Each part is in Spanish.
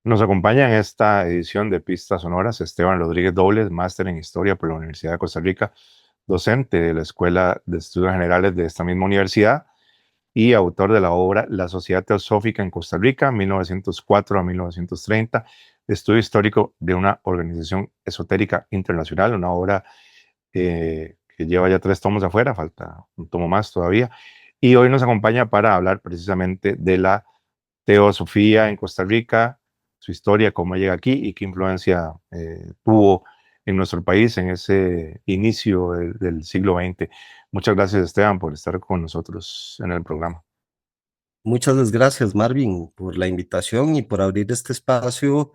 Nos acompaña en esta edición de Pistas Sonoras Esteban Rodríguez Dobles, máster en Historia por la Universidad de Costa Rica, docente de la Escuela de Estudios Generales de esta misma universidad y autor de la obra La Sociedad Teosófica en Costa Rica, 1904 a 1930, estudio histórico de una organización esotérica internacional, una obra que lleva ya 3 tomos afuera, falta un tomo más todavía, y hoy nos acompaña para hablar precisamente de la teosofía en Costa Rica, su historia, cómo llega aquí y qué influencia tuvo en nuestro país en ese inicio del siglo XX. Muchas gracias, Esteban, por estar con nosotros en el programa. Muchas gracias, Marvin, por la invitación y por abrir este espacio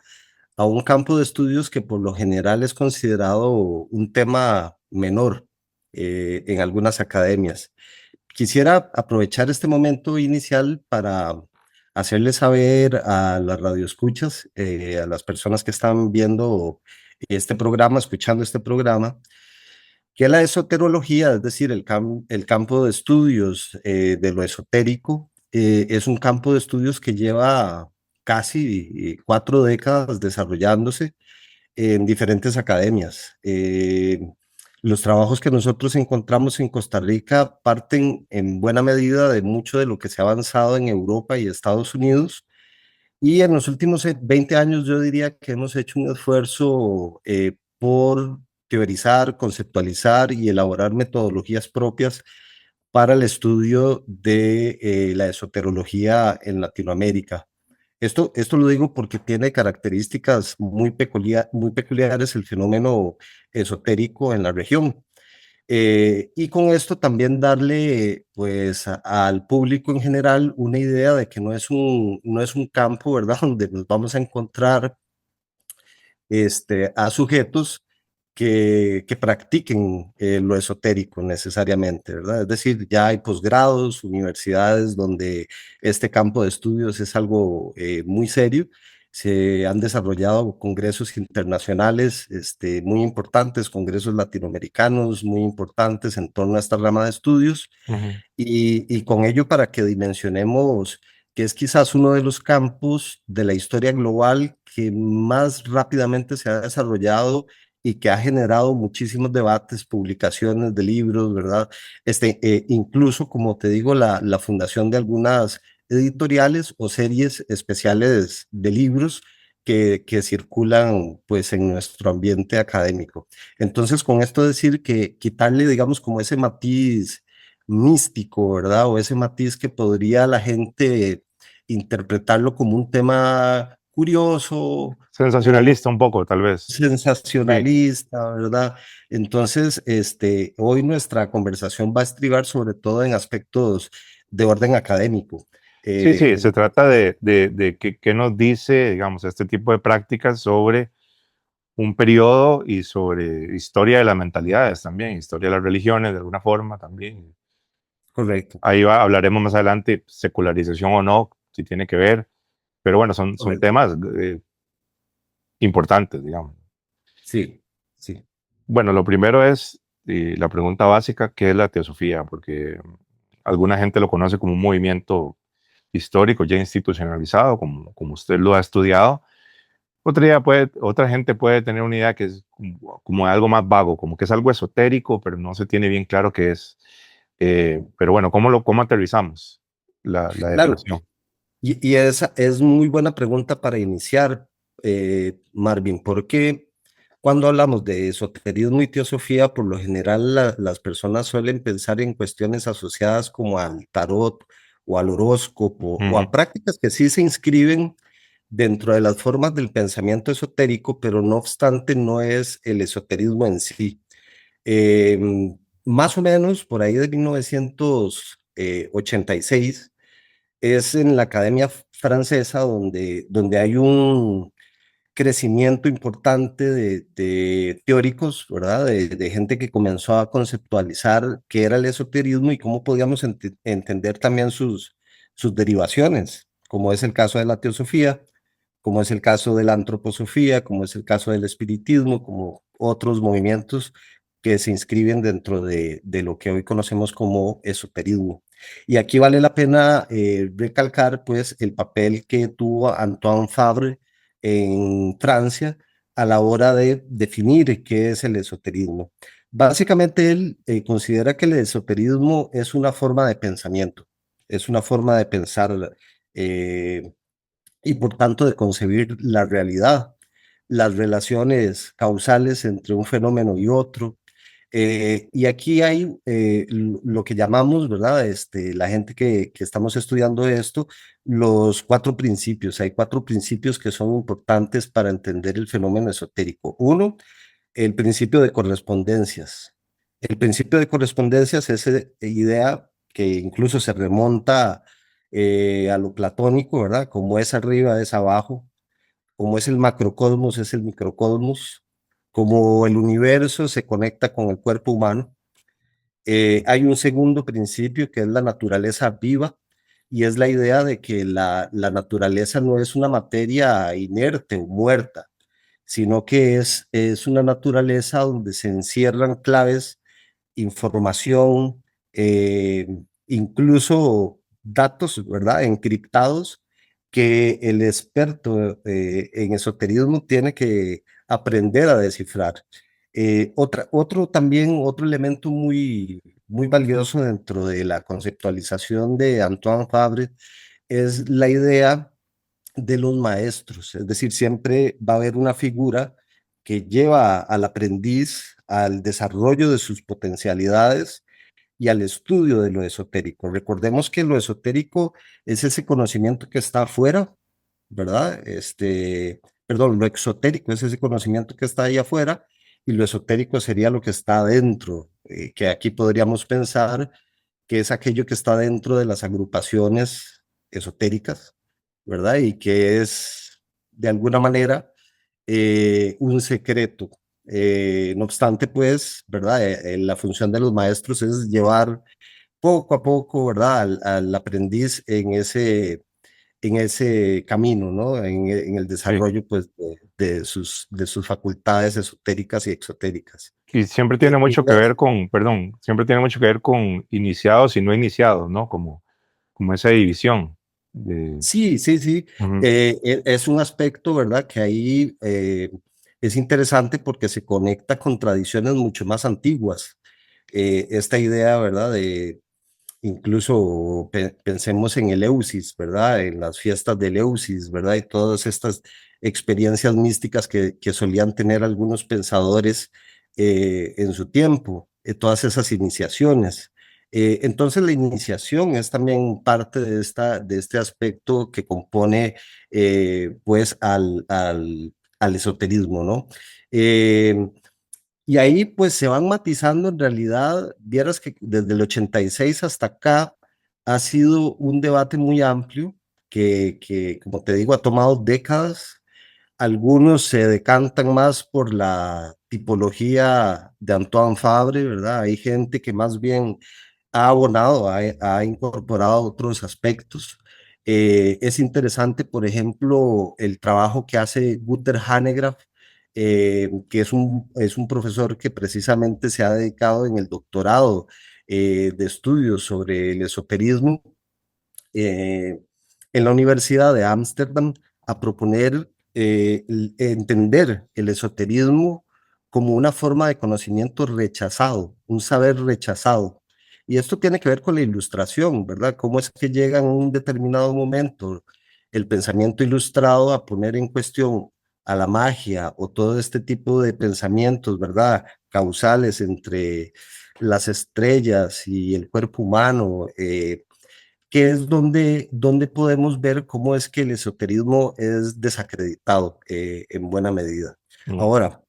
a un campo de estudios que por lo general es considerado un tema menor en algunas academias. Quisiera aprovechar este momento inicial para hacerles saber a las radioescuchas, a las personas que están viendo este programa, escuchando este programa, que la esoterología, es decir, el campo de estudios de lo esotérico, es un campo de estudios que lleva casi 4 décadas desarrollándose en diferentes academias. Los trabajos que nosotros encontramos en Costa Rica parten en buena medida de mucho de lo que se ha avanzado en Europa y Estados Unidos. Y en los últimos 20 años yo diría que hemos hecho un esfuerzo por teorizar, conceptualizar y elaborar metodologías propias para el estudio de la esoterología en Latinoamérica. Esto lo digo porque tiene características muy peculiares el fenómeno esotérico en la región. Y con esto también darle pues al público en general una idea de que no es un campo, ¿verdad? Donde nos vamos a encontrar a sujetos que practiquen lo esotérico necesariamente, ¿verdad? Es decir, ya hay posgrados, universidades donde este campo de estudios es algo muy serio. Se han desarrollado congresos internacionales muy importantes, congresos latinoamericanos muy importantes en torno a esta rama de estudios Ujú. y con ello para que dimensionemos que es quizás uno de los campos de la historia global que más rápidamente se ha desarrollado y que ha generado muchísimos debates, publicaciones de libros, ¿verdad? Incluso, como te digo, la fundación de algunas editoriales o series especiales de libros que circulan pues en nuestro ambiente académico. Entonces, con esto decir que quitarle, digamos, como ese matiz místico, ¿verdad? O ese matiz que podría la gente interpretarlo como un tema curioso o Sensacionalista un poco, tal vez. Sí. sensacionalista, ¿verdad? Entonces, hoy nuestra conversación va a estribar sobre todo en aspectos de orden académico. Sí, sí, Eh, se trata de qué nos dice, digamos, este tipo de prácticas sobre un periodo y sobre historia de las mentalidades también, historia de las religiones de alguna forma también. Correcto, Ahí hablaremos más adelante, secularización o no, si tiene que ver, pero bueno, son correcto. temas importantes, digamos. Sí, sí, Bueno, lo primero es la pregunta básica, ¿qué es la teosofía? Porque alguna gente lo conoce como un movimiento histórico ya institucionalizado, como usted lo ha estudiado. Otra gente puede tener una idea que es como algo más vago, como que es algo esotérico, pero no se tiene bien claro qué es. Pero bueno, ¿cómo aterrizamos la claro. definición? Y esa es muy buena pregunta para iniciar, Marvin, porque cuando hablamos de esoterismo y teosofía, por lo general las personas suelen pensar en cuestiones asociadas como al tarot o al horóscopo o Ujú. a prácticas que sí se inscriben dentro de las formas del pensamiento esotérico, pero no obstante no es el esoterismo en sí. Eh, Más o menos por ahí de 1986 es en la Academia Francesa donde hay un crecimiento importante de teóricos, ¿verdad? De gente que comenzó a conceptualizar qué era el esoterismo y cómo podíamos entender también sus derivaciones, como es el caso de la teosofía, como es el caso de la antroposofía, como es el caso del espiritismo, como otros movimientos que se inscriben dentro de lo que hoy conocemos como esoterismo. Y aquí vale la pena recalcar pues el papel que tuvo Antoine Fabre en Francia a la hora de definir qué es el esoterismo. Básicamente él considera que el esoterismo es una forma de pensamiento, es una forma de pensar eh, y por tanto de concebir la realidad, las relaciones causales entre un fenómeno y otro. Y aquí hay lo que llamamos, ¿verdad? La gente que estamos estudiando esto, los cuatro principios. Hay cuatro principios que son importantes para entender el fenómeno esotérico. Uno, el principio de correspondencias. El principio de correspondencias es esa idea que incluso se remonta a lo platónico, ¿verdad? Como es arriba, es abajo, como es el macrocosmos, es el microcosmos, como el universo se conecta con el cuerpo humano. Hay un segundo principio que es la naturaleza viva y es la idea de que la naturaleza no es una materia inerte o muerta, sino que es una naturaleza donde se encierran claves, información, eh, incluso datos, ¿verdad? Encriptados que el experto en esoterismo tiene que aprender a descifrar. Otro elemento muy valioso dentro de la conceptualización de Antoine Fabre es la idea de los maestros, es decir, siempre va a haber una figura que lleva al aprendiz al desarrollo de sus potencialidades y al estudio de lo esotérico. Recordemos que lo esotérico es ese conocimiento que está afuera, ¿verdad? Perdón, lo exotérico es ese conocimiento que está ahí afuera y lo esotérico sería lo que está adentro, que aquí podríamos pensar que es aquello que está dentro de las agrupaciones esotéricas, ¿verdad? Y que es de alguna manera un secreto. No obstante, pues, ¿verdad? La función de los maestros es llevar poco a poco, ¿verdad? Al aprendiz en ese camino, ¿no? En el Sí. desarrollo, pues, de sus facultades esotéricas y exotéricas. Y siempre tiene Y mucho que ver con, perdón, siempre tiene mucho que ver con iniciados y no iniciados, ¿no? Como esa división. De, sí, sí, sí. ujú, Es un aspecto, ¿verdad? Que ahí es interesante porque se conecta con tradiciones mucho más antiguas. Esta idea, ¿verdad? Incluso pensemos en el Eleusis, ¿verdad? En las fiestas del Eleusis, ¿verdad? Y todas estas experiencias místicas que solían tener algunos pensadores en su tiempo, todas esas iniciaciones. Entonces la iniciación es también parte de este aspecto que compone pues al esoterismo, ¿no? Eh, y ahí pues se van matizando en realidad, vieras que desde el 86 hasta acá ha sido un debate muy amplio que como te digo, ha tomado décadas. Algunos se decantan más por la tipología de Antoine Fabre, ¿verdad? Hay gente que más bien ha abonado, ha incorporado otros aspectos. Es interesante, por ejemplo, el trabajo que hace Gunther Hanegraaff, que es un profesor que precisamente se ha dedicado en el doctorado de estudios sobre el esoterismo eh, en la Universidad de Ámsterdam a proponer entender el esoterismo como una forma de conocimiento rechazado, un saber rechazado. Y esto tiene que ver con la ilustración, ¿verdad? ¿Cómo es que llega en un determinado momento el pensamiento ilustrado a poner en cuestión a la magia o todo este tipo de pensamientos, ¿verdad? Causales entre las estrellas y el cuerpo humano, que es donde podemos ver cómo es que el esoterismo es desacreditado en buena medida. mm. Ahora,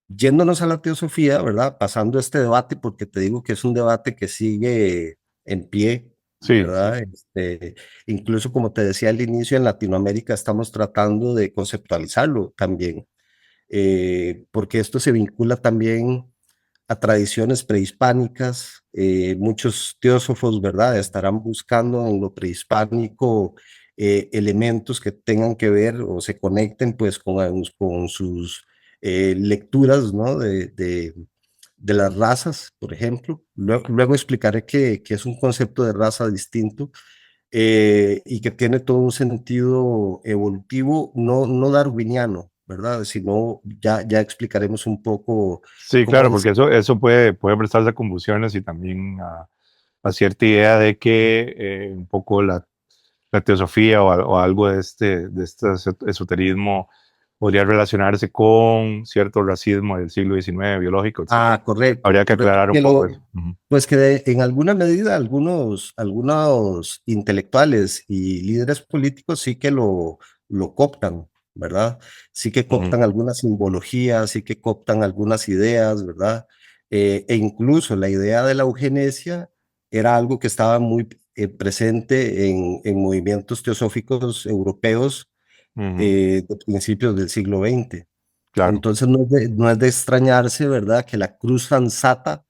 yéndonos a la teosofía, ¿verdad? Pasando este debate, porque te digo que es un debate que sigue en pie, Sí, ¿verdad? Incluso como te decía al inicio, en Latinoamérica estamos tratando de conceptualizarlo también, porque esto se vincula también a tradiciones prehispánicas. Muchos teósofos, ¿verdad?, estarán buscando en lo prehispánico elementos que tengan que ver o se conecten pues con sus lecturas, ¿no? De las razas, por ejemplo. Luego explicaré que es un concepto de raza distinto, y que tiene todo un sentido evolutivo, no darwiniano, ¿verdad? Sino ya explicaremos un poco Sí, cómo claro, es. porque eso puede prestarse a convulsiones y también a cierta idea de que un poco la teosofía o algo de este esoterismo podría relacionarse con cierto racismo del siglo XIX biológico, etcétera. Ah, correcto, Habría que correcto. aclarar un Que poco eso. Ujú, pues que en alguna medida algunos intelectuales y líderes políticos sí que lo cooptan, ¿verdad? Sí que ujú, cooptan algunas simbologías, sí que cooptan algunas ideas, ¿verdad? E incluso la idea de la eugenesia era algo que estaba muy presente en movimientos teosóficos europeos ujú, de principios del siglo XX. claro. Entonces no es de extrañarse, ¿verdad? Que la cruz ansata,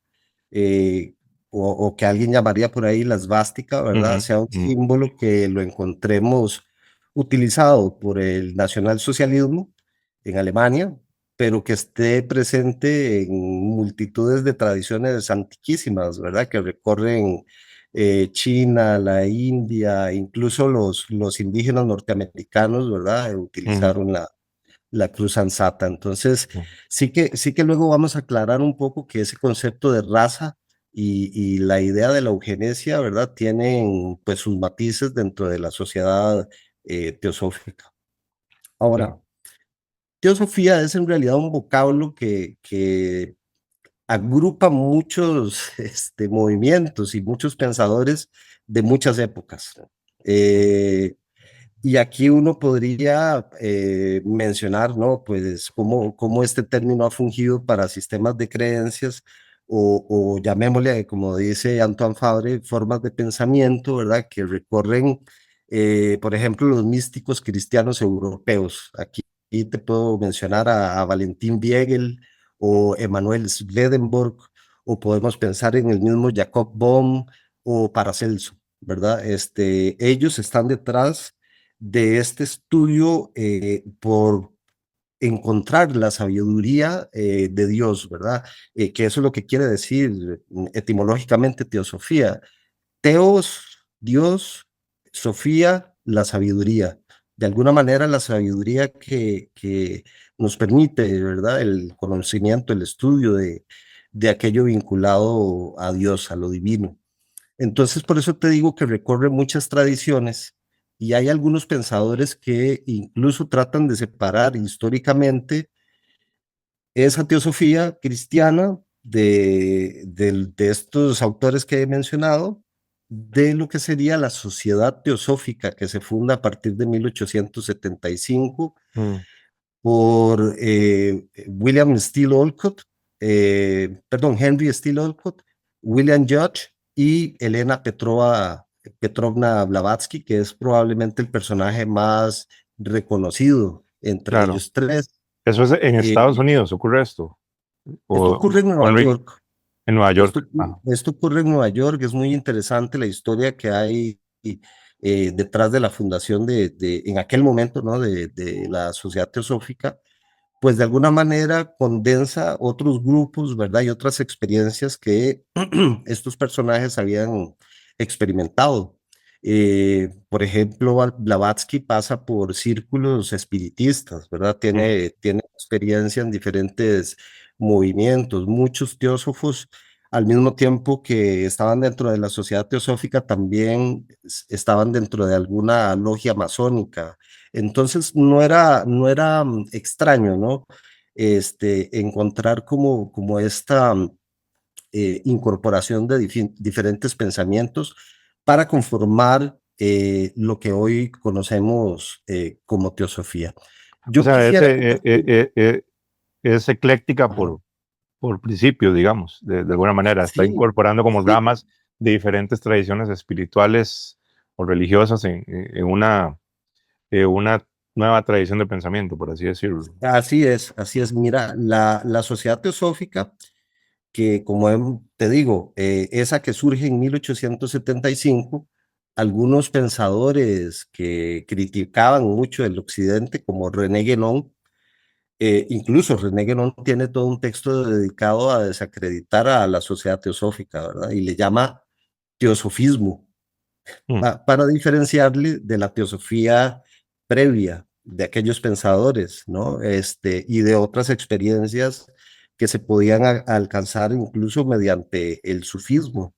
eh, o que alguien llamaría por ahí la esvástica, ¿verdad? Ujú, Sea un ujú, símbolo que lo encontremos utilizado por el nacionalsocialismo en Alemania, pero que esté presente en multitudes de tradiciones antiquísimas, ¿verdad? Que recorren China, la India, incluso los indígenas norteamericanos, ¿verdad? ujú, Utilizaron la cruz ansata. Entonces, ujú. sí que luego vamos a aclarar un poco que ese concepto de raza y la idea de la eugenesia, ¿verdad? Tienen pues sus matices dentro de la sociedad teosófica. Claro. Ahora, teosofía es en realidad un vocablo que agrupa muchos movimientos y muchos pensadores de muchas épocas. Eh, Y aquí uno podría mencionar, ¿no? Pues cómo este término ha fungido para sistemas de creencias o llamémosle, como dice Antoine Fabre, formas de pensamiento, ¿verdad? Que recorren, por ejemplo, los místicos cristianos europeos. Aquí te puedo mencionar a Valentín Weigel o Emanuel Swedenborg, o podemos pensar en el mismo Jacob Bohm o Paracelso, ¿verdad? Ellos están detrás de este estudio por encontrar la sabiduría de Dios, ¿verdad? Que eso es lo que quiere decir etimológicamente teosofía. Teos, Dios, Sofía, la sabiduría. De alguna manera la sabiduría que nos permite, ¿verdad? El conocimiento, el estudio de aquello vinculado a Dios, a lo divino. Entonces, por eso te digo que recorre muchas tradiciones y hay algunos pensadores que incluso tratan de separar históricamente esa teosofía cristiana de estos autores que he mencionado, de lo que sería la sociedad teosófica que se funda a partir de 1875 Mm, por William Steele Olcott, perdón, Henry Steele Olcott, William Judge y Elena Petrovna Blavatsky, que es probablemente el personaje más reconocido entre claro. ellos tres. Eso es en Eh, Estados Unidos, ocurre esto. Esto O, ocurre en o Nueva York. En Nueva Esto, York. Ajá. esto ocurre en Nueva York. Es muy interesante la historia que hay detrás de la fundación en aquel momento, ¿no? De la Sociedad Teosófica, pues de alguna manera condensa otros grupos, ¿verdad? Y otras experiencias que estos personajes habían experimentado. Por ejemplo, Blavatsky pasa por círculos espiritistas, ¿verdad? Mm, Tiene experiencia en diferentes movimientos. Muchos teósofos, al mismo tiempo que estaban dentro de la sociedad teosófica, también estaban dentro de alguna logia masónica. Entonces no era extraño, ¿no? Encontrar como esta incorporación de diferentes pensamientos para conformar lo que hoy conocemos como teosofía. O Yo sea, quisiera... es ecléctica por principio, digamos, de alguna manera. Está Sí, incorporando como sí, ramas de diferentes tradiciones espirituales o religiosas en una nueva tradición de pensamiento, por así decirlo. así es, así es. Mira, la sociedad teosófica que como te digo, esa que surge en 1875, algunos pensadores que criticaban mucho el occidente, como René Guénon, incluso René Guénon tiene todo un texto dedicado a desacreditar a la sociedad teosófica, ¿verdad? Y le llama teosofismo. Mm, para diferenciarle de la teosofía previa de aquellos pensadores, ¿no? Y de otras experiencias que se podían alcanzar incluso mediante el sufismo.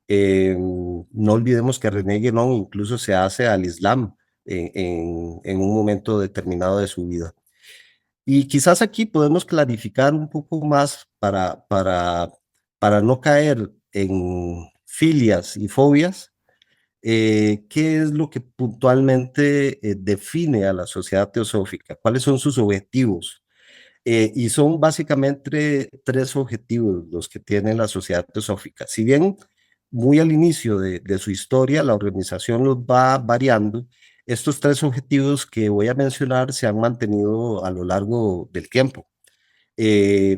No olvidemos que René Guénon incluso se hace al Islam en un momento determinado de su vida. Y quizás aquí podemos clarificar un poco más para no caer en filias y fobias. ¿Qué es lo que puntualmente define a la sociedad teosófica? ¿Cuáles son sus objetivos? Y son básicamente tres objetivos los que tiene la sociedad teosófica. Si bien muy al inicio de su historia la organización los va variando, estos tres objetivos que voy a mencionar se han mantenido a lo largo del tiempo,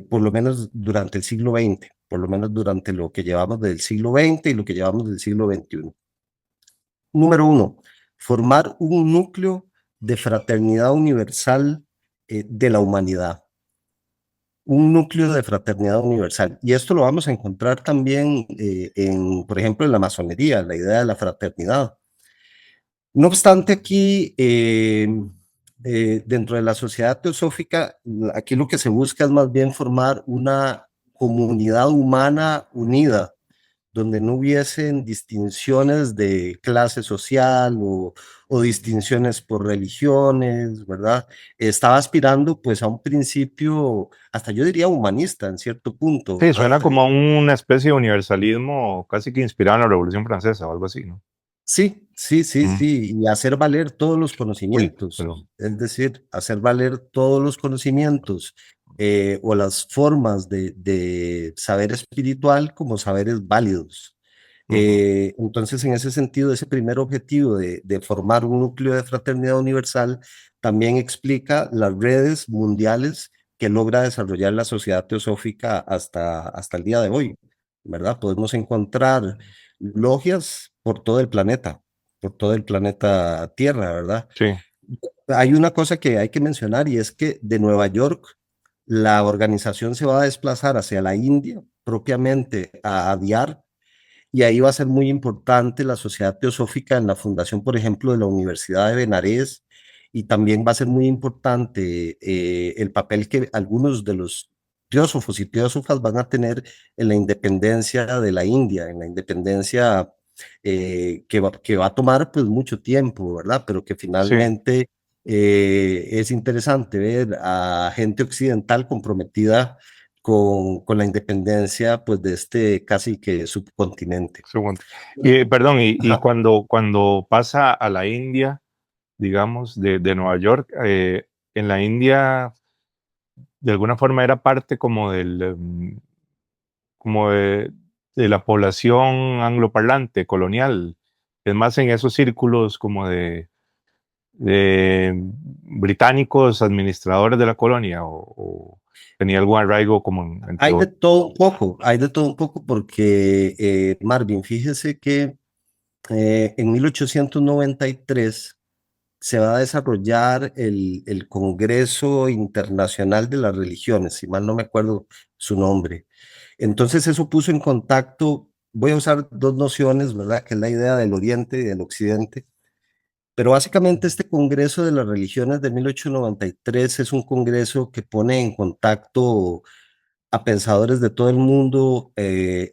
por lo menos durante el siglo XX, por lo menos durante lo que llevamos del siglo XX y lo que llevamos del siglo XXI. Número uno, formar un núcleo de fraternidad universal de la humanidad, un núcleo de fraternidad universal. Y esto lo vamos a encontrar también por ejemplo, en la masonería, la idea de la fraternidad. No obstante, aquí, dentro de la sociedad teosófica, aquí lo que se busca es más bien formar una comunidad humana unida, donde no hubiesen distinciones de clase social o distinciones por religiones, ¿verdad? Estaba aspirando pues a un principio, hasta yo diría humanista en cierto punto, sí, suena ¿verdad? como una especie de universalismo casi que inspirado en la Revolución Francesa o algo así, ¿no? Sí, sí, sí, Mm. sí, y hacer valer todos los Uy, conocimientos, pero es decir, hacer valer todos los conocimientos o las formas de saber espiritual como saberes válidos. ujú, Entonces, en ese sentido, ese primer objetivo de formar un núcleo de fraternidad universal también explica las redes mundiales que logra desarrollar la sociedad teosófica hasta el día de hoy, ¿verdad? Podemos encontrar logias por todo el planeta Tierra, ¿verdad? sí, Hay una cosa que hay que mencionar y es que de Nueva York la organización se va a desplazar hacia la India, propiamente a Adyar, y ahí va a ser muy importante la sociedad teosófica en la fundación, por ejemplo, de la Universidad de Benarés, y también va a ser muy importante el papel que algunos de los teósofos y teósofas van a tener en la independencia de la India, en la independencia que va a tomar pues mucho tiempo, ¿verdad? Pero que sí, finalmente es interesante ver a gente occidental comprometida con la independencia pues de este casi que subcontinente. segundo. Y, perdón, y Ajá. cuando pasa a la India, digamos, de Nueva York, en la India, de alguna forma era parte como como de la población angloparlante colonial. Es más en esos círculos como de británicos administradores de la colonia o tenía algún arraigo como entre Hay de otros. todo un poco, hay de todo un poco porque Marvin, fíjese que en 1893 se va a desarrollar el Congreso Internacional de las Religiones, si mal no me acuerdo su nombre. Entonces eso puso en contacto, voy a usar dos nociones, ¿verdad? Que es la idea del Oriente y del Occidente. Pero básicamente este Congreso de las Religiones de 1893 es un congreso que pone en contacto a pensadores de todo el mundo,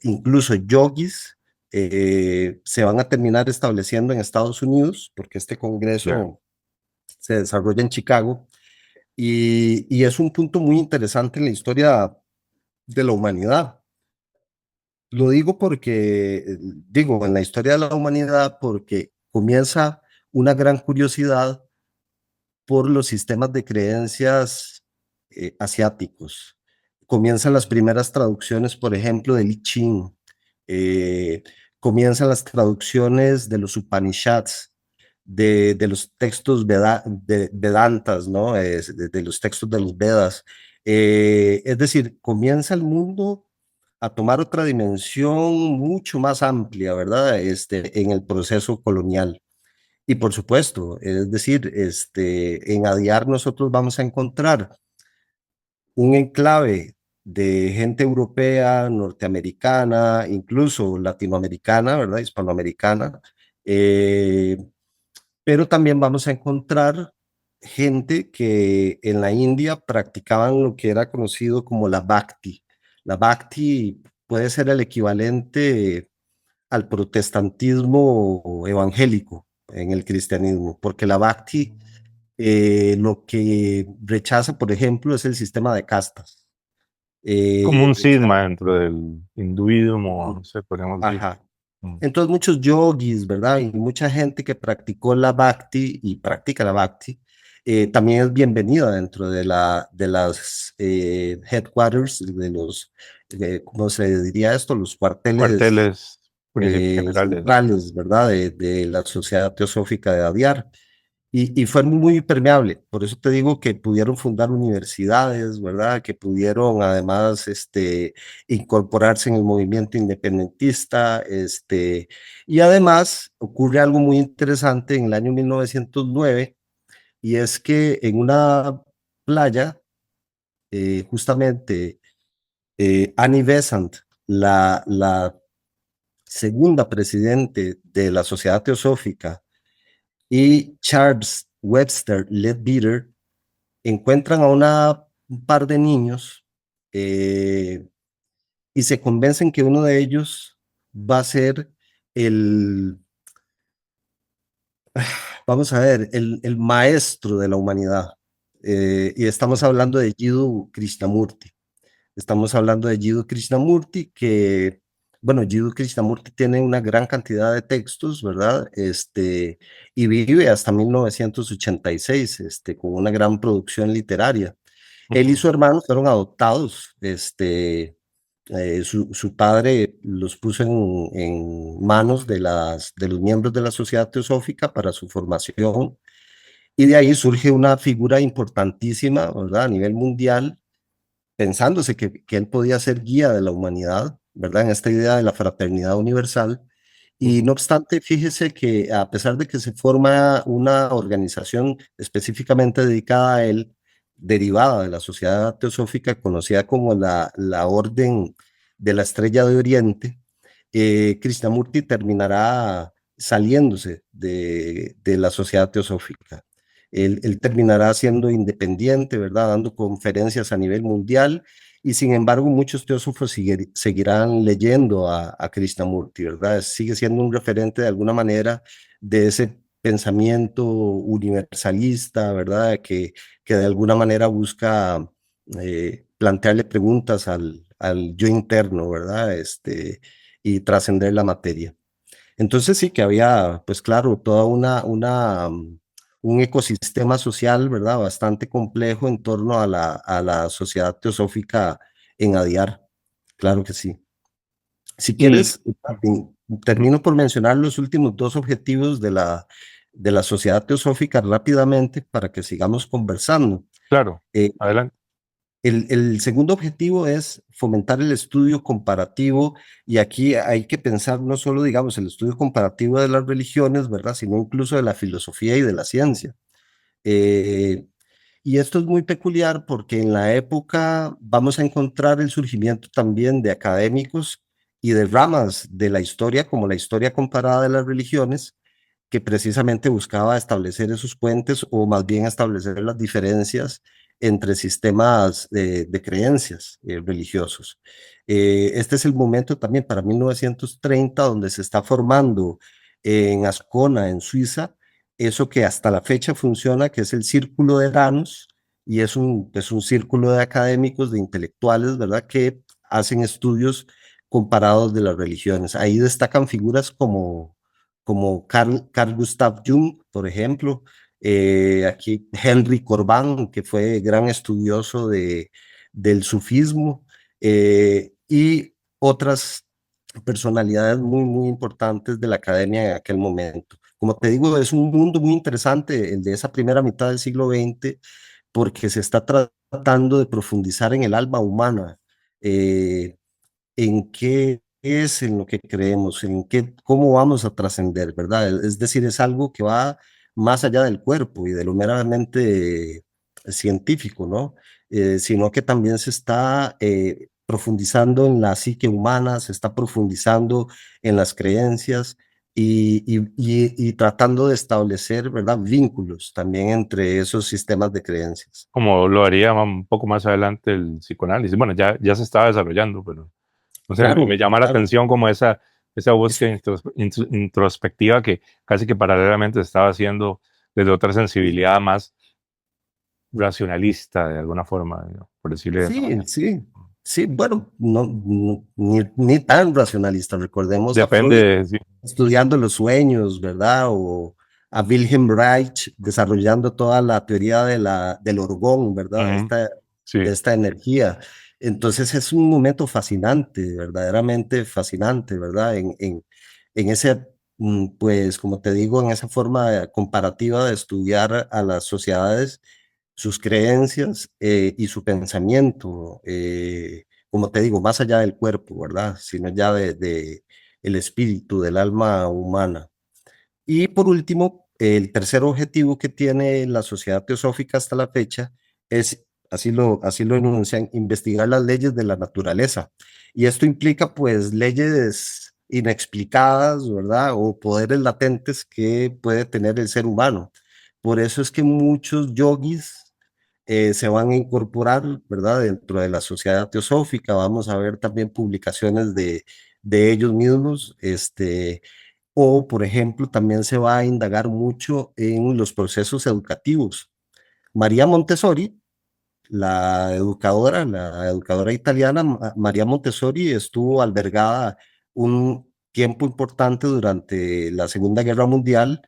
incluso yogis, se van a terminar estableciendo en Estados Unidos, porque este Ya. Congreso se desarrolla en Chicago, y es un punto muy interesante en la historia de la humanidad. Lo digo porque, digo, en la historia de la humanidad, porque comienza una gran curiosidad por los sistemas de creencias asiáticos. Comienzan las primeras traducciones, por ejemplo, del I Ching. eh, Comienzan las traducciones de los Upanishads, de los textos Vedantas, ¿no? De los textos de los Vedas. Es decir, comienza el mundo a tomar otra dimensión mucho más amplia, ¿verdad? En el proceso colonial. Y por supuesto, es decir, en ADIAR nosotros vamos a encontrar un enclave de gente europea, norteamericana, incluso latinoamericana, ¿verdad? Hispanoamericana, Eh, pero también vamos a encontrar gente que en la India practicaban lo que era conocido como la Bhakti. La Bhakti puede ser el equivalente al protestantismo evangélico en el cristianismo, porque la Bhakti lo que rechaza, por ejemplo, es el sistema de castas. Como un Rechaza, sigma dentro del hinduismo, no sé, podríamos decir. ajá. Mm. Entonces muchos yogis, ¿verdad? Y mucha gente que practicó la Bhakti y practica la Bhakti, también es bienvenida dentro de las headquarters, ¿cómo se diría esto? Los cuarteles Cuarteles generales. centrales, ¿verdad? De la Sociedad Teosófica de Adyar. Y fue muy permeable, por eso te digo que pudieron fundar universidades, ¿verdad? Que pudieron además incorporarse en el movimiento independentista, y además ocurre algo muy interesante en el año 1909, y es que en una playa, justamente Annie Besant, la segunda presidente de la Sociedad Teosófica, y Charles Webster Leadbeater encuentran a un par de niños eh, y se convencen que uno de ellos va a ser el, vamos a ver, el maestro de la humanidad. Y estamos hablando de Jiddu Krishnamurti. Estamos hablando de Jiddu Krishnamurti, que, bueno, Jiddu Krishnamurti tiene una gran cantidad de textos, ¿verdad? Y vive hasta 1986, con una gran producción literaria. Él y Ujú, su hermano fueron adoptados. Su padre los puso en manos de los miembros de la Sociedad Teosófica para su formación. Y de ahí surge una figura importantísima, ¿verdad? A nivel mundial, pensándose que él podía ser guía de la humanidad, ¿verdad? En esta idea de la fraternidad universal. Y ujú, no obstante, fíjese que a pesar de que se forma una organización específicamente dedicada a él, derivada de la Sociedad Teosófica, conocida como la Orden de la Estrella de Oriente, Krishnamurti terminará saliéndose de la Sociedad Teosófica. Él terminará siendo independiente, ¿verdad? Dando conferencias a nivel mundial, y sin embargo muchos teósofos seguirán leyendo a Krishnamurti, ¿verdad? Sigue siendo un referente de alguna manera de ese pensamiento universalista, ¿verdad? Que de alguna manera busca plantearle preguntas al yo interno, ¿verdad? Y trascender la materia. Entonces sí que había, pues claro, toda un ecosistema social, ¿verdad? Bastante complejo en torno a la sociedad teosófica en Adyar. Claro que sí. Si Y quieres, termino por mencionar los últimos dos objetivos de la sociedad teosófica rápidamente para que sigamos conversando. claro, Eh, adelante. el segundo objetivo es fomentar el estudio comparativo, y aquí hay que pensar no solo, digamos, el estudio comparativo de las religiones, ¿verdad? Sino incluso de la filosofía y de la ciencia. Eh, y esto es muy peculiar porque en la época vamos a encontrar el surgimiento también de académicos y de ramas de la historia, como la historia comparada de las religiones, que precisamente buscaba establecer esos puentes o más bien establecer las diferencias entre sistemas de creencias religiosos. Este es el momento también para 1930 donde se está formando en Ascona, en Suiza, eso que hasta la fecha funciona, que es el Círculo de Eranos, y es un círculo de académicos, de intelectuales, ¿verdad?, que hacen estudios comparados de las religiones. Ahí destacan figuras como Carl Gustav Jung, por ejemplo, aquí Henry Corbin, que fue gran estudioso del sufismo, y otras personalidades muy importantes de la academia en aquel momento. Como te digo, es un mundo muy interesante el de esa primera mitad del siglo XX, porque se está tratando de profundizar en el alma humana, eh, en qué es en lo que creemos, en qué, cómo vamos a trascender, ¿verdad? Es decir, es algo que va más allá del cuerpo y de lo meramente científico, ¿no? Sino que también se está profundizando en la psique humana, se está profundizando en las creencias, y tratando de establecer, ¿verdad?, vínculos también entre esos sistemas de creencias. Como lo haría un poco más adelante el psicoanálisis. Bueno, ya se estaba desarrollando, pero no sé, me Claro, llama la claro. atención como esa Es- búsqueda introspectiva que casi que paralelamente se estaba haciendo desde otra sensibilidad más racionalista, de alguna forma, ¿no? Por decirle de esa Sí, manera. sí, sí, bueno, ni tan racionalista. Recordemos a Freud Depende, sí. estudiando los sueños, ¿verdad? O a Wilhelm Reich desarrollando toda la teoría del orgón, ¿verdad? Ujú, sí, De esta energía. Entonces es un momento fascinante, verdaderamente fascinante, ¿verdad? En ese, pues, como te digo, en esa forma comparativa de estudiar a las sociedades, sus creencias y su pensamiento, como te digo, más allá del cuerpo, ¿verdad? Sino ya de el espíritu, del alma humana. Y por último, el tercer objetivo que tiene la sociedad teosófica hasta la fecha es, así lo enuncian, investigar las leyes de la naturaleza. Y esto implica pues leyes inexplicadas, ¿verdad? O poderes latentes que puede tener el ser humano. Por eso es que muchos yogis se van a incorporar, ¿verdad? Dentro de la sociedad teosófica. Vamos a ver también publicaciones de ellos mismos, o, por ejemplo, también se va a indagar mucho en los procesos educativos. María Montessori, la educadora italiana, María Montessori, estuvo albergada un tiempo importante durante la Segunda Guerra Mundial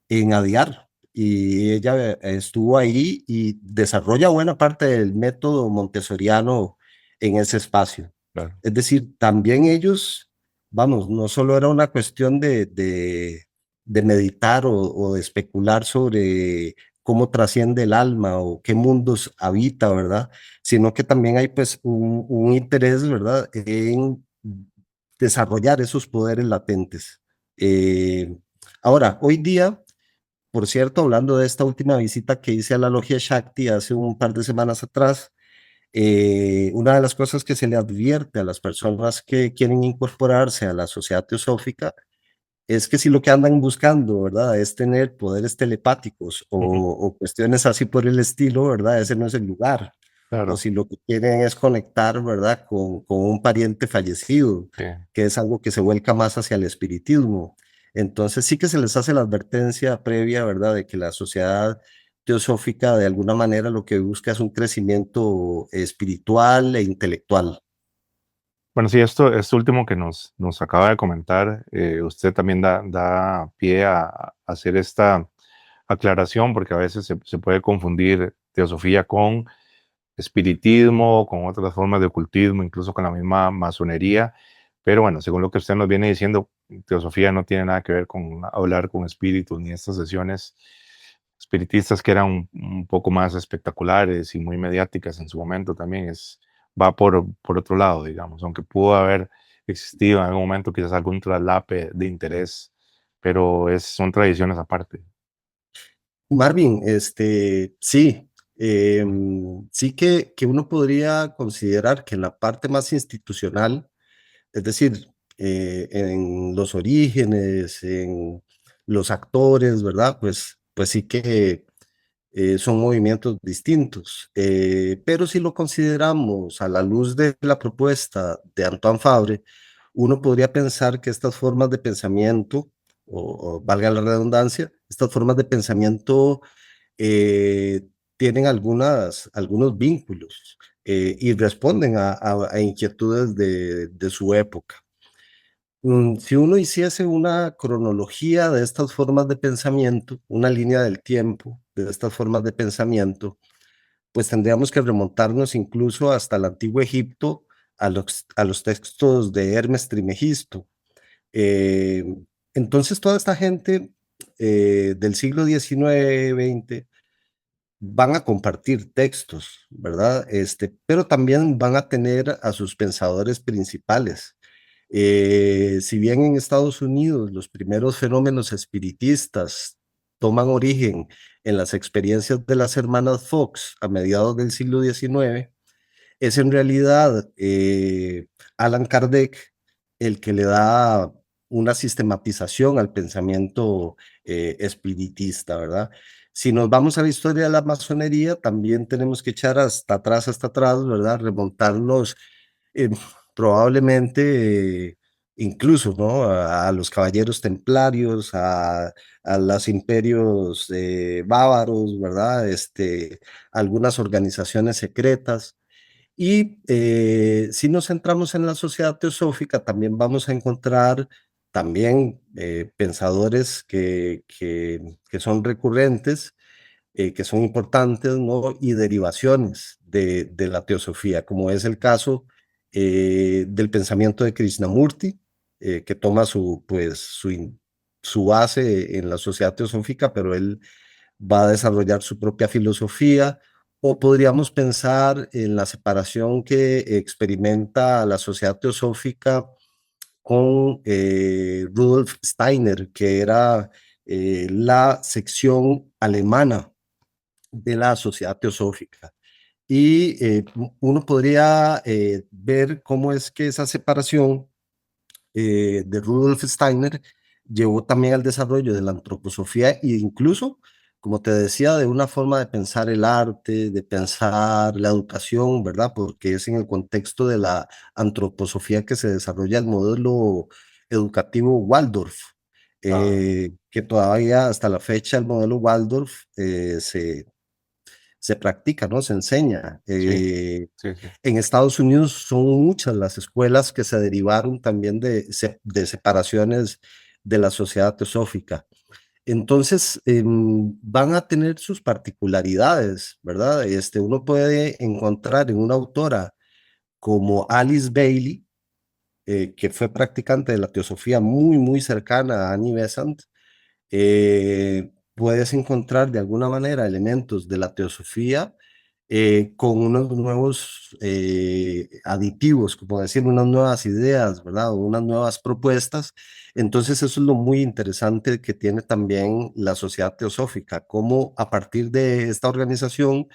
en Adyar, y ella estuvo ahí y desarrolla buena parte del método montessoriano en ese espacio. claro. Es decir, también ellos, vamos, no solo era una cuestión de meditar o de especular sobre cómo trasciende el alma o qué mundos habita, ¿verdad? Sino que también hay pues un interés, ¿verdad?, en desarrollar esos poderes latentes. Ahora, hoy día, por cierto, hablando de esta última visita que hice a la Logia Shakti hace un par de semanas atrás, una de las cosas que se le advierte a las personas que quieren incorporarse a la sociedad teosófica es que si lo que andan buscando, ¿verdad?, es tener poderes telepáticos Ujú, o cuestiones así por el estilo, ¿verdad?, ese no es el lugar. O claro, si lo que quieren es conectar, ¿verdad?, con un pariente fallecido, sí. que es algo que se vuelca más hacia el espiritismo. Entonces sí que se les hace la advertencia previa, ¿verdad?, de que la sociedad teosófica de alguna manera lo que busca es un crecimiento espiritual e intelectual. Bueno, sí, esto último que nos acaba de comentar, usted también da pie a hacer esta aclaración, porque a veces se puede confundir teosofía con espiritismo, con otras formas de ocultismo, incluso con la misma masonería. Pero bueno, según lo que usted nos viene diciendo, teosofía no tiene nada que ver con hablar con espíritus ni estas sesiones espiritistas que eran un poco más espectaculares y muy mediáticas en su momento también va por otro lado, digamos, aunque pudo haber existido en algún momento quizás algún traslape de interés, pero son tradiciones aparte. Marvin, sí, sí que uno podría considerar que en la parte más institucional, es decir, en los orígenes, en los actores, ¿verdad? Pues sí que son movimientos distintos. Pero si lo consideramos a la luz de la propuesta de Antoine Fabre, uno podría pensar que estas formas de pensamiento, o valga la redundancia, estas formas de pensamiento tienen algunos vínculos y responden a inquietudes de su época. Si uno hiciese una cronología de estas formas de pensamiento, una línea del tiempo de estas formas de pensamiento, pues tendríamos que remontarnos incluso hasta el antiguo Egipto, a los textos de Hermes Trismegisto. Eh, entonces, toda esta gente del siglo XIX, XX, van a compartir textos, ¿verdad? Pero también van a tener a sus pensadores principales. Si bien en Estados Unidos los primeros fenómenos espiritistas toman origen en las experiencias de las hermanas Fox a mediados del siglo XIX, es en realidad Allan Kardec el que le da una sistematización al pensamiento espiritista, ¿verdad? Si nos vamos a la historia de la masonería, también tenemos que echar hasta atrás, ¿verdad? Remontarnos eh, probablemente incluso, ¿no? A los caballeros templarios, a los imperios bávaros, ¿verdad? Algunas organizaciones secretas. Y si nos centramos en la sociedad teosófica, también vamos a encontrar también pensadores que son recurrentes, que son importantes, ¿no? Y derivaciones de la teosofía, como es el caso del pensamiento de Krishnamurti, que toma su base en la sociedad teosófica, pero él va a desarrollar su propia filosofía, o podríamos pensar en la separación que experimenta la sociedad teosófica con Rudolf Steiner, que era la sección alemana de la sociedad teosófica. Y uno podría ver cómo es que esa separación de Rudolf Steiner llevó también al desarrollo de la antroposofía e incluso, como te decía, de una forma de pensar el arte, de pensar la educación, ¿verdad? Porque es en el contexto de la antroposofía que se desarrolla el modelo educativo Waldorf, Ah, que todavía hasta la fecha el modelo Waldorf se practica, ¿no? Se enseña. sí, sí, sí. En Estados Unidos son muchas las escuelas que se derivaron también de separaciones de la sociedad teosófica. Entonces, van a tener sus particularidades, ¿verdad? Uno puede encontrar en una autora como Alice Bailey, que fue practicante de la teosofía muy, muy cercana a Annie Besant, puedes encontrar de alguna manera elementos de la teosofía con unos nuevos aditivos, como decir, unas nuevas ideas, ¿verdad? O unas nuevas propuestas. Entonces, eso es lo muy interesante que tiene también la sociedad teosófica, cómo a partir de esta organización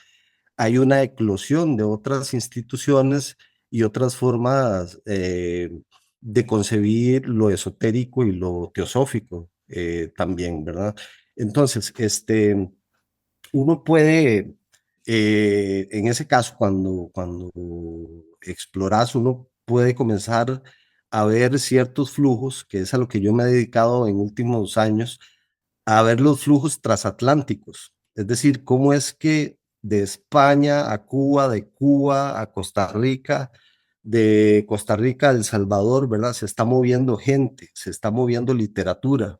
hay una eclosión de otras instituciones y otras formas de concebir lo esotérico y lo teosófico también, ¿verdad? Entonces, uno puede, en ese caso, cuando exploras, uno puede comenzar a ver ciertos flujos, que es a lo que yo me he dedicado en últimos años, a ver los flujos transatlánticos, es decir, cómo es que de España a Cuba, de Cuba a Costa Rica, de Costa Rica a El Salvador, ¿verdad? Se está moviendo gente, se está moviendo literatura,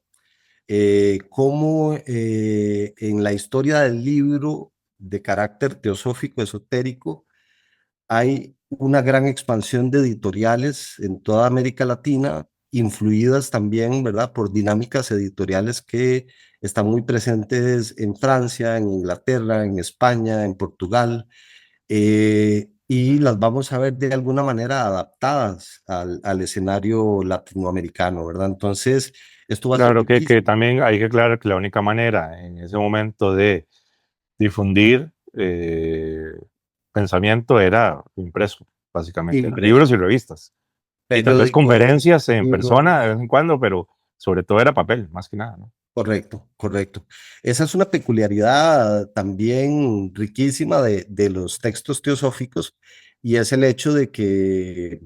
cómo en la historia del libro de carácter teosófico esotérico hay una gran expansión de editoriales en toda América Latina, influidas también, ¿verdad?, por dinámicas editoriales que están muy presentes en Francia, en Inglaterra, en España, en Portugal, y las vamos a ver de alguna manera adaptadas al escenario latinoamericano, ¿verdad? Entonces, esto va a ser Claro que riquísimo. también hay que aclarar que la única manera en ese momento de difundir pensamiento era impreso, básicamente, eran Impreso, libros y revistas. Y tal vez periódicos, conferencias en libros. persona de vez en cuando, pero sobre todo era papel, más que nada, ¿no? Correcto, correcto. Esa es una peculiaridad también riquísima de los textos teosóficos y es el hecho de que,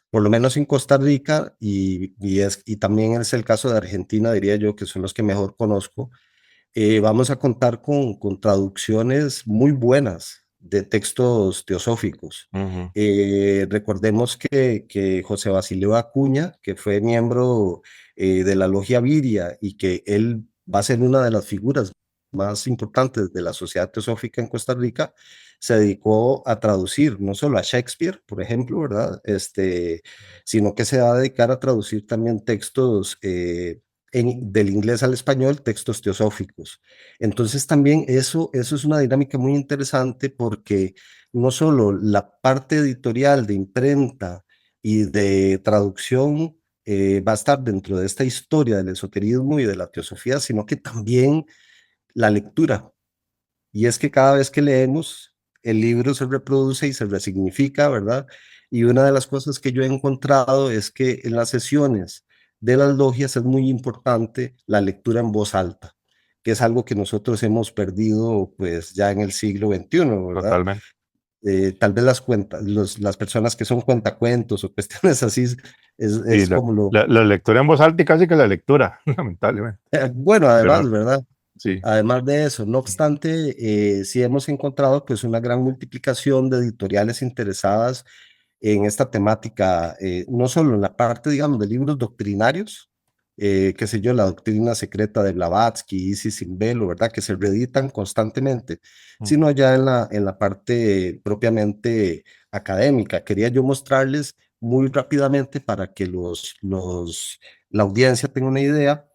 por lo menos en Costa Rica, y también es el caso de Argentina, diría yo, que son los que mejor conozco, vamos a contar con traducciones muy buenas de textos teosóficos. Ujú. Recordemos que José Basilio Acuña, que fue miembro de la Logia Viria y que él va a ser una de las figuras más importantes de la sociedad teosófica en Costa Rica, se dedicó a traducir no solo a Shakespeare, por ejemplo, ¿verdad? Sino que se va a dedicar a traducir también textos del inglés al español, textos teosóficos. Entonces también eso es una dinámica muy interesante porque no solo la parte editorial de imprenta y de traducción va a estar dentro de esta historia del esoterismo y de la teosofía, sino que también la lectura. Y es que cada vez que leemos, el libro se reproduce y se resignifica, ¿verdad? Y una de las cosas que yo he encontrado es que en las sesiones de las logias es muy importante la lectura en voz alta, que es algo que nosotros hemos perdido pues ya en el siglo XXI, ¿verdad? totalmente. Tal vez las personas que son cuentacuentos o cuestiones así, Y es como lo, la lectura en voz alta y casi que la lectura, lamentablemente. bueno, Pero además, ¿verdad? sí, Además de eso, no obstante, sí hemos encontrado pues una gran multiplicación de editoriales interesadas en esta temática, no solo en la parte, digamos, de libros doctrinarios, qué sé yo, la doctrina secreta de Blavatsky, Isis sin velo, ¿verdad? Que se reeditan constantemente, mm, sino ya en la parte propiamente académica. Quería yo mostrarles muy rápidamente para que la audiencia tenga una idea.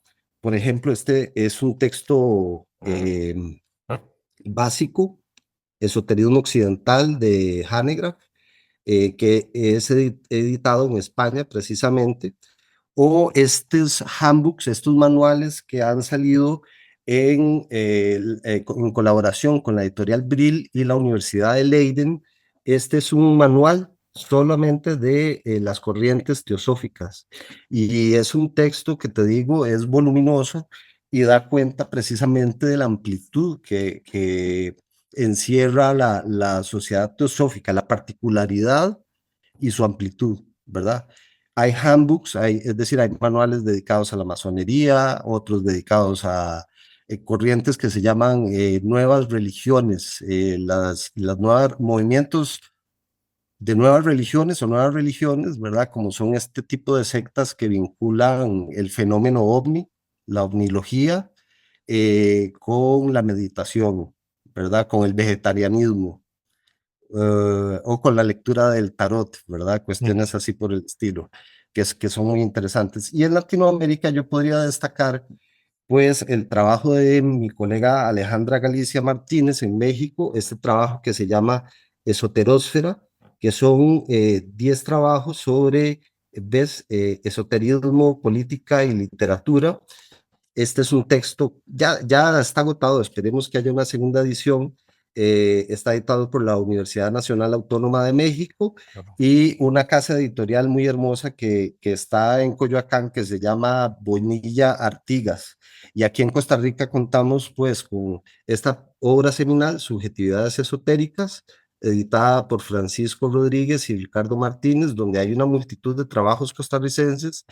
Por ejemplo, este es un texto básico, Esoterismo Occidental de Hanegraaff, que es editado en España precisamente, o estos handbooks, estos manuales que han salido en colaboración con la editorial Brill y la Universidad de Leiden. Este es un manual solamente de las corrientes teosóficas y es un texto que te digo es voluminoso y da cuenta precisamente de la amplitud que encierra la sociedad teosófica, la particularidad y su amplitud, ¿verdad? Hay handbooks, es decir, hay manuales dedicados a la masonería, otros dedicados a corrientes que se llaman nuevas religiones, las nuevas movimientos de nuevas religiones o nuevas religiones, ¿verdad? Como son este tipo de sectas que vinculan el fenómeno ovni, la ovnilogía, con la meditación, ¿verdad? Con el vegetarianismo o con la lectura del tarot, ¿verdad? mm, Cuestiones así por el estilo, que son muy interesantes. Y en Latinoamérica yo podría destacar, pues, el trabajo de mi colega Alejandra Galicia Martínez en México, este trabajo que se llama Esoterósfera, que son 10 trabajos sobre, ¿ves? Esoterismo, política y literatura. Este es un texto, ya está agotado, esperemos que haya una segunda edición. Está editado por la Universidad Nacional Autónoma de México claro. y una casa editorial muy hermosa que está en Coyoacán que se llama Bonilla Artigas. Y aquí en Costa Rica contamos pues con esta obra seminal, Subjetividades Esotéricas, editada por Francisco Rodríguez y Ricardo Martínez, donde hay una multitud de trabajos costarricenses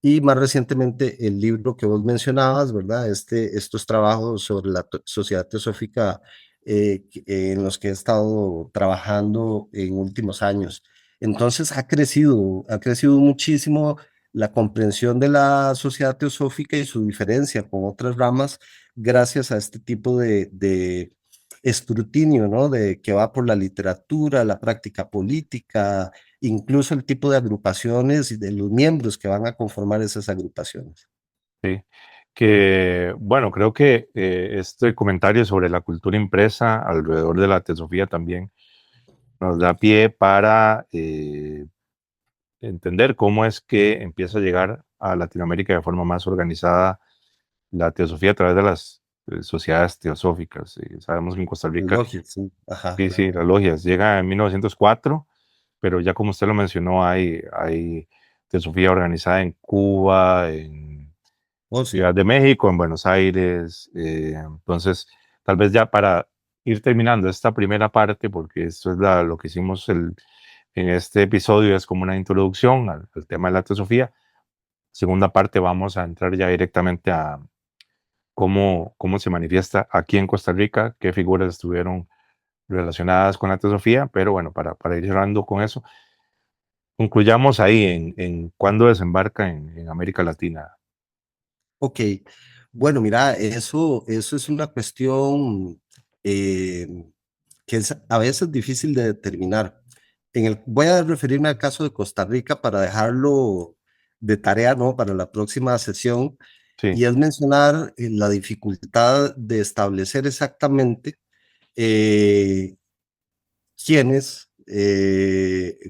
y más recientemente el libro que vos mencionabas, ¿verdad? Estos trabajos sobre la sociedad teosófica en los que he estado trabajando en últimos años. Entonces ha crecido muchísimo la comprensión de la sociedad teosófica y su diferencia con otras ramas gracias a este tipo de escrutinio, ¿no? De que va por la literatura, la práctica política, incluso el tipo de agrupaciones y de los miembros que van a conformar esas agrupaciones. Sí, que bueno, creo que este comentario sobre la cultura impresa alrededor de la teosofía también nos da pie para entender cómo es que empieza a llegar a Latinoamérica de forma más organizada la teosofía a través de las sociedades teosóficas. Sabemos que en Costa Rica, Logias, sí, ajá, sí, sí, claro. las logias llega en 1904, pero ya como usted lo mencionó, hay teosofía organizada en Cuba, en Oh, Ciudad sí. de México, en Buenos Aires. Entonces, tal vez ya para ir terminando esta primera parte, porque esto es lo que hicimos en este episodio, es como una introducción al tema de la teosofía. Segunda parte, vamos a entrar ya directamente a cómo se manifiesta aquí en Costa Rica, qué figuras estuvieron relacionadas con la teosofía, pero bueno, para ir cerrando con eso, concluyamos ahí en cuándo desembarca en América Latina. Ok, bueno, mira, eso es una cuestión eh, que es a veces difícil de determinar. Voy a referirme al caso de Costa Rica para dejarlo de tarea, ¿no? Para la próxima sesión, Sí, y es mencionar la dificultad de establecer exactamente eh, quiénes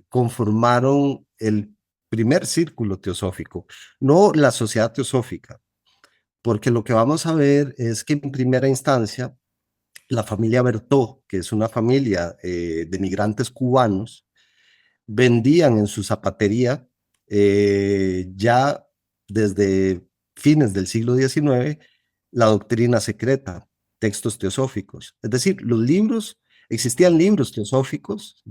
conformaron el primer círculo teosófico, no la sociedad teosófica, porque lo que vamos a ver es que en primera instancia la familia Bertó, que es una familia de migrantes cubanos, vendían en su zapatería ya desde fines del siglo XIX, la doctrina secreta, textos teosóficos. Es decir, los libros, existían libros teosóficos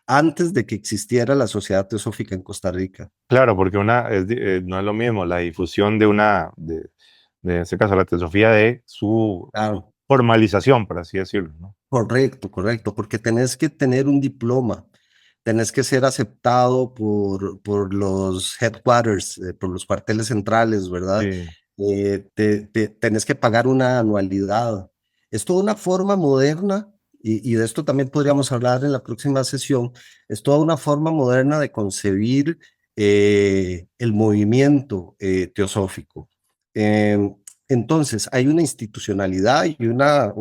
antes de que existiera la Sociedad Teosófica en Costa Rica. Claro, porque no es lo mismo la difusión de en este caso, la teosofía de su Claro. formalización, por así decirlo, ¿no? Correcto, correcto, porque tenés que tener un diploma, tenés que ser aceptado por los headquarters, por los cuarteles centrales, ¿verdad? Sí. Tenés que pagar una anualidad. Es toda una forma moderna, y de esto también podríamos hablar en la próxima sesión, es toda una forma moderna de concebir el movimiento teosófico. Em, entonces, hay una institucionalidad y una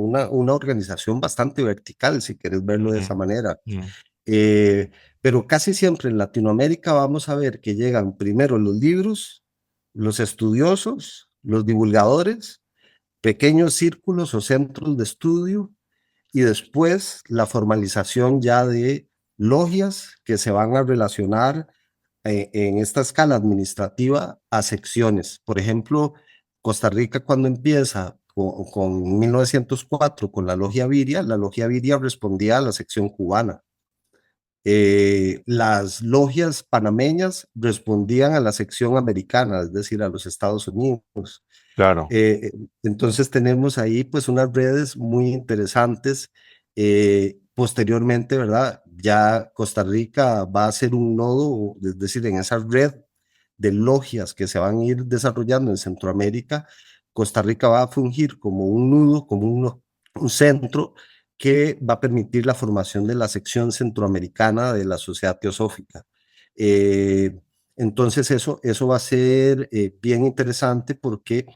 organización bastante vertical, si quieres verlo de Ujú, esa manera. ujú. Eh, pero casi siempre en Latinoamérica vamos a ver que llegan primero los libros, los estudiosos, los divulgadores, pequeños círculos o centros de estudio y después la formalización ya de logias que se van a relacionar en esta escala administrativa a secciones. Por ejemplo, Costa Rica cuando empieza con 1904 con la Logia Viria respondía a la sección cubana. Las logias panameñas respondían a la sección americana, es decir, a los Estados Unidos. Claro. Eh, entonces tenemos ahí pues unas redes muy interesantes. Posteriormente, ¿verdad? Ya Costa Rica va a ser un nodo, es decir, en esa red de logias que se van a ir desarrollando en Centroamérica, Costa Rica va a fungir como un nudo, como un centro que va a permitir la formación de la sección centroamericana de la Sociedad Teosófica. Eh, entonces eso va a ser bien interesante porque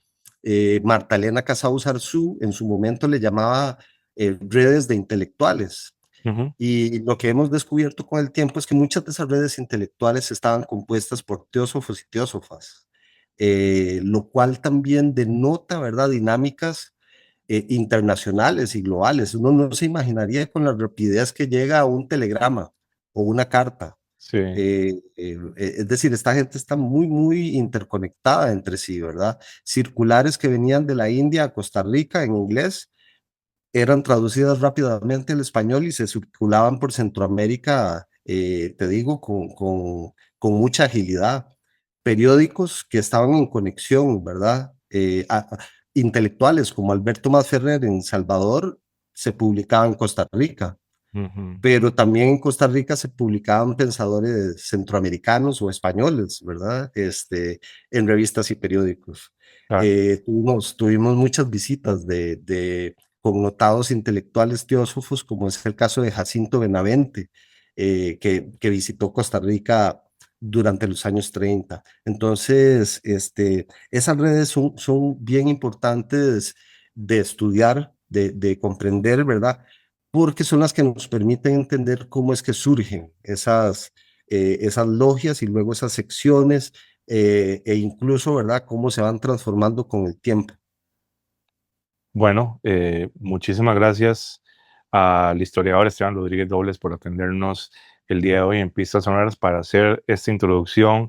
Marta Elena Casau Zarzú en su momento le llamaba redes de intelectuales. Ujú. Y lo que hemos descubierto con el tiempo es que muchas de esas redes intelectuales estaban compuestas por teósofos y teósofas, lo cual también denota, ¿verdad?, dinámicas internacionales y globales. Uno no se imaginaría con la rapidez que llega un telegrama o una carta. Sí. Es decir, esta gente está muy, muy interconectada entre sí, ¿verdad? Circulares que venían de la India a Costa Rica en inglés eran traducidas rápidamente al español y se circulaban por Centroamérica, te digo, con mucha agilidad. Periódicos que estaban en conexión, ¿verdad? Intelectuales como Alberto Masferrer en Salvador se publicaban en Costa Rica, Ujú. pero también en Costa Rica se publicaban pensadores centroamericanos o españoles, ¿verdad? En revistas y periódicos. Claro. Tuvimos muchas visitas de connotados intelectuales teósofos, como es el caso de Jacinto Benavente, que visitó Costa Rica durante los años 30. Entonces, esas redes son bien importantes de estudiar, de comprender, ¿verdad? Porque son las que nos permiten entender cómo es que surgen esas logias y luego esas secciones e incluso, ¿verdad?, cómo se van transformando con el tiempo. Bueno, muchísimas gracias al historiador Esteban Rodríguez Dobles por atendernos el día de hoy en Pistas Sonoras para hacer esta introducción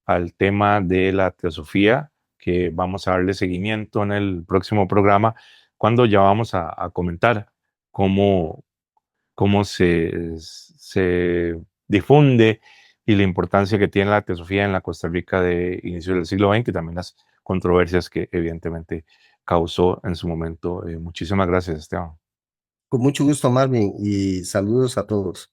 al tema de la teosofía, que vamos a darle seguimiento en el próximo programa, cuando ya vamos a comentar cómo, cómo se difunde y la importancia que tiene la teosofía en la Costa Rica de inicio del siglo XX y también las controversias que evidentemente causó en su momento. Muchísimas gracias, Esteban. Con mucho gusto, Marvin, y saludos a todos.